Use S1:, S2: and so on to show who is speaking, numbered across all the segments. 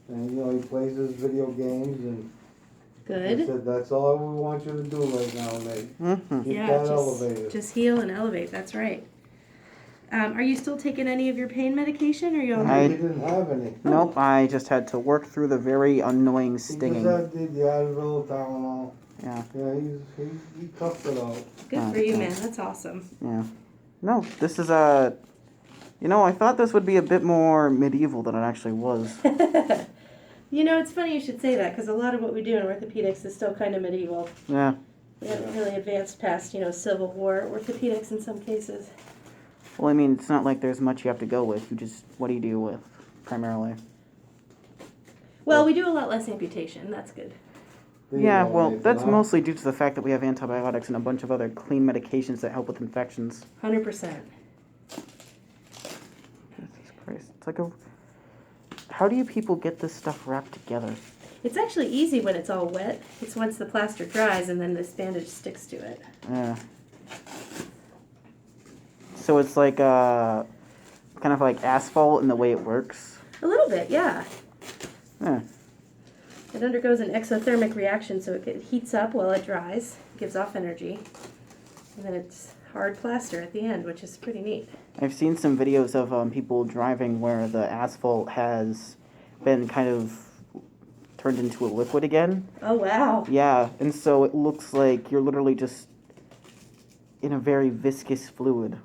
S1: And, you know, he plays his video games and I
S2: Good.
S1: said, that's all we want you to do right now, Nate.
S3: Mm-hmm.
S1: Keep
S2: Yeah,
S1: that elevated.
S2: just heal and elevate. That's right. Are you still taking any of your pain medication, or are you all
S1: He
S2: right?
S1: didn't have any.
S3: Nope, I just had to work through the very annoying
S1: He just
S3: stinging.
S1: had the Advil, Tylenol.
S3: Yeah.
S1: Yeah, he toughed it out.
S2: Good for you, man. That's awesome.
S3: Yeah. No, this is you know, I thought this would be a bit more medieval than it actually was.
S2: You know, it's funny you should say that, because a lot of what we do in orthopedics is still kind of medieval.
S3: Yeah.
S2: We haven't really advanced past, Civil War orthopedics in some cases.
S3: Well, I mean, it's not like there's much you have to go with. What do you do with, primarily?
S2: Well, we do a lot less amputation. That's good.
S1: There you
S3: Yeah,
S1: go,
S3: well,
S1: Nathan,
S3: that's
S1: huh?
S3: mostly due to the fact that we have antibiotics and a bunch of other clean medications that help with infections.
S2: 100%.
S3: Jesus Christ. It's like how do you people get this stuff wrapped together?
S2: It's actually easy when it's all wet. It's once the plaster dries and then this bandage sticks to it.
S3: Yeah. So it's like, kind of like asphalt in the way it works?
S2: A little bit, yeah.
S3: Yeah.
S2: It undergoes an exothermic reaction, so it heats up while it dries, gives off energy, and then it's hard plaster at the end, which is pretty neat.
S3: I've seen some videos of people driving where the asphalt has been kind of turned into a liquid again.
S2: Oh, wow.
S3: Yeah, and so it looks like you're literally just in a very viscous fluid.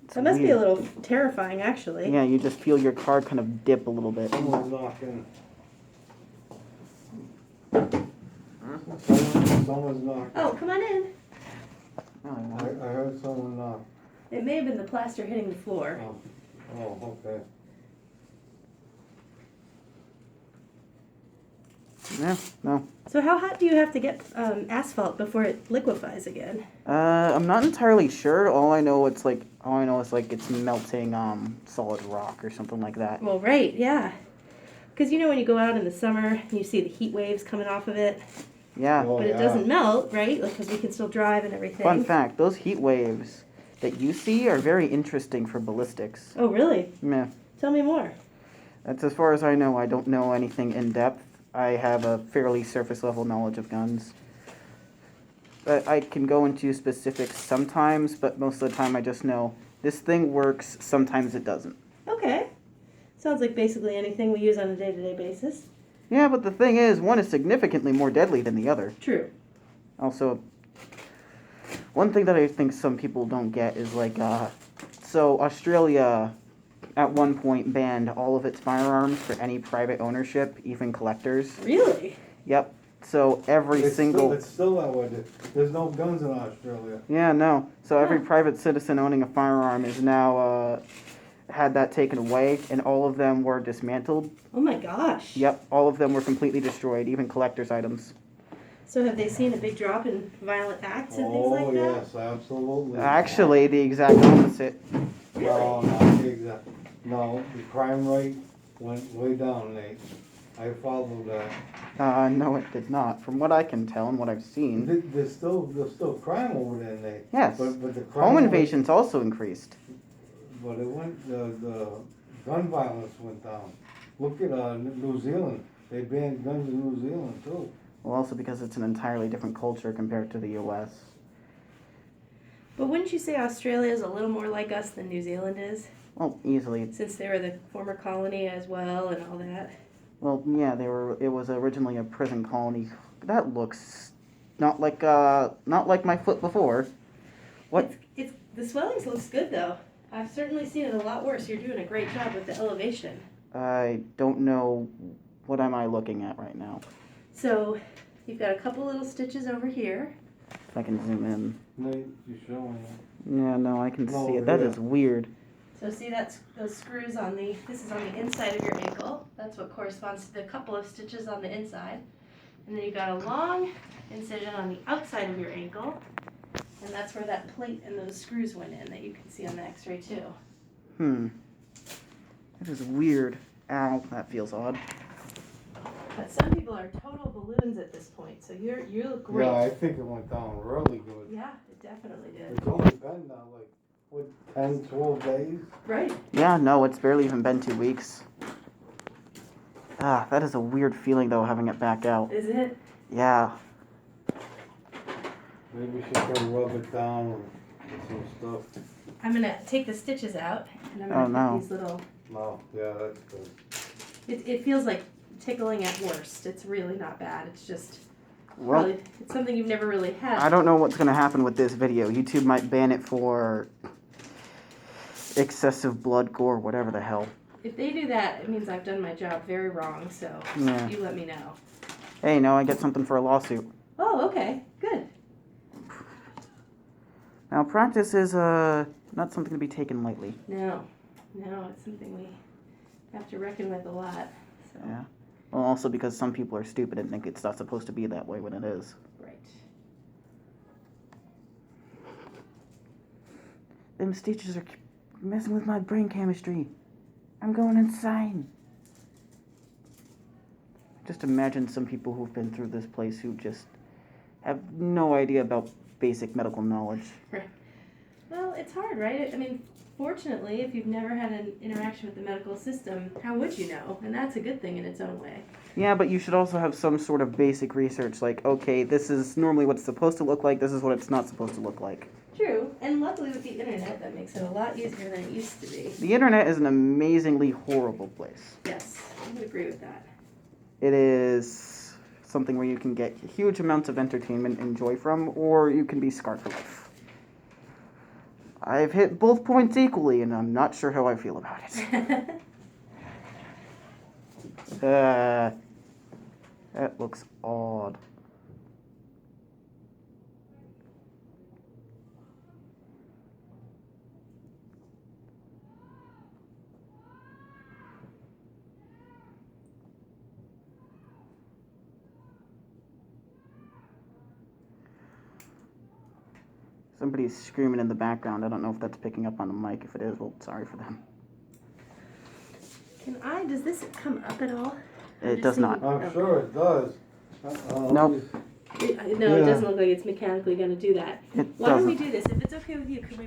S3: It's
S2: That must be a
S3: weird.
S2: little terrifying, actually.
S3: Yeah, you just feel your car kind of dip a little bit.
S1: Someone's knocking. Someone's knocking.
S2: Oh, come on in.
S1: I heard someone knock.
S2: It may have been the plaster hitting the floor.
S1: Oh, okay.
S3: Yeah, no.
S2: So how hot do you have to get asphalt before it liquefies again?
S3: I'm not entirely sure. All I know is like it's melting solid rock or something like that.
S2: Well, right, yeah. Because when you go out in the summer and you see the heat waves coming off of it,
S3: Yeah.
S1: Oh,
S2: but it
S1: yeah.
S2: doesn't melt, right? Because we can still drive and everything.
S3: Fun fact, those heat waves that you see are very interesting for ballistics.
S2: Oh, really?
S3: Meh.
S2: Tell me more.
S3: That's as far as I know. I don't know anything in depth. I have a fairly surface level knowledge of guns. But I can go into specifics sometimes, but most of the time I just know this thing works, sometimes it doesn't.
S2: Okay. Sounds like basically anything we use on a day-to-day basis.
S3: Yeah, but the thing is, one is significantly more deadly than the other.
S2: True.
S3: Also, one thing that I think some people don't get is like, so Australia at one point banned all of its firearms for any private ownership, even collectors.
S2: Really?
S3: Yep. So every single...
S1: It's still that way. There's no guns in Australia.
S3: Yeah, no. So every
S2: Huh.
S3: private citizen owning a firearm is now, had that taken away, and all of them were dismantled.
S2: Oh my gosh.
S3: Yep, all of them were completely destroyed, even collector's items.
S2: So have they seen a big drop in violent acts and things
S1: Oh,
S2: like that?
S1: yes, absolutely.
S3: Actually, the exact opposite.
S1: No, not the exact. No, the crime rate went way down, Nate. I followed that.
S3: No, it did not. From what I can tell and what I've seen.
S1: There's still crime over there, Nate.
S3: Yes.
S1: But the crime
S3: Home
S1: rate-
S3: invasions also increased.
S1: But it went, the gun violence went down. Look at, New Zealand. They banned guns in New Zealand too.
S3: Well, also because it's an entirely different culture compared to the U.S.
S2: But wouldn't you say Australia is a little more like us than New Zealand is?
S3: Well, easily.
S2: Since they were the former colony as well and all that.
S3: Well, yeah, it was originally a prison colony. That looks not like my foot before. What?
S2: The swellings looks good though. I've certainly seen it a lot worse. You're doing a great job with the elevation.
S3: I don't know. What am I looking at right now?
S2: So you've got a couple little stitches over here.
S3: If I can zoom in.
S1: Nate, you showing it.
S3: Yeah, no, I can
S1: No,
S3: see it. That
S1: yeah.
S3: is weird.
S2: So see that's those screws this is on the inside of your ankle. That's what corresponds to the couple of stitches on the inside. And then you've got a long incision on the outside of your ankle. And that's where that plate and those screws went in that you can see on the x-ray too.
S3: That is weird. Ow, that feels odd.
S2: But some people are total balloons at this point, so you look great.
S1: Yeah, I think it went down really good.
S2: Yeah, it definitely did.
S1: It's only been now like, what, 10, 12 days?
S2: Right.
S3: Yeah, no, it's barely even been 2 weeks. That is a weird feeling though, having it back out.
S2: Is it?
S3: Yeah.
S1: Maybe we should go rub it down with some stuff.
S2: I'm gonna take the stitches out and I'm
S3: Oh,
S2: gonna
S3: no.
S2: put these little.
S1: No, yeah, that's good.
S2: It feels like tickling at worst. It's really not bad. It's just
S3: Well,
S2: probably it's something you've never really had.
S3: I don't know what's gonna happen with this video. YouTube might ban it for excessive blood, gore, whatever the hell.
S2: If they do that, it means I've done my job very wrong. So
S3: Yeah.
S2: you let me know.
S3: Hey, now I get something for a lawsuit.
S2: Oh, okay, good.
S3: Now, practice is not something to be taken lightly.
S2: No, it's something we have to reckon with a lot. So.
S3: Yeah. Well, also because some people are stupid and think it's not supposed to be that way when it is.
S2: Right.
S3: Them stitches are messing with my brain chemistry. I'm going insane. Just imagine some people who've been through this place who just have no idea about basic medical knowledge.
S2: Right. Well, it's hard, right? I mean, fortunately, if you've never had an interaction with the medical system, how would you know? And that's a good thing in its own way.
S3: Yeah, but you should also have some sort of basic research, like, okay, this is normally what it's supposed to look like, this is what it's not supposed to look like.
S2: True, and luckily with the internet, that makes it a lot easier than it used to be.
S3: The internet is an amazingly horrible place.
S2: Yes, I would agree with that.
S3: It is something where you can get huge amounts of entertainment and joy from, or you can be scarred for life. I've hit both points equally, and I'm not sure how I feel about it. That looks odd. Somebody's screaming in the background. I don't know if that's picking up on the mic. If it is, well, sorry for them.
S2: Does this come up at all?
S3: It does not.
S1: I'm sure it does.
S3: Nope.
S2: No, it doesn't look like it's mechanically going to do that.
S3: It
S2: Why don't we
S3: doesn't.
S2: do this? If it's okay with you, could we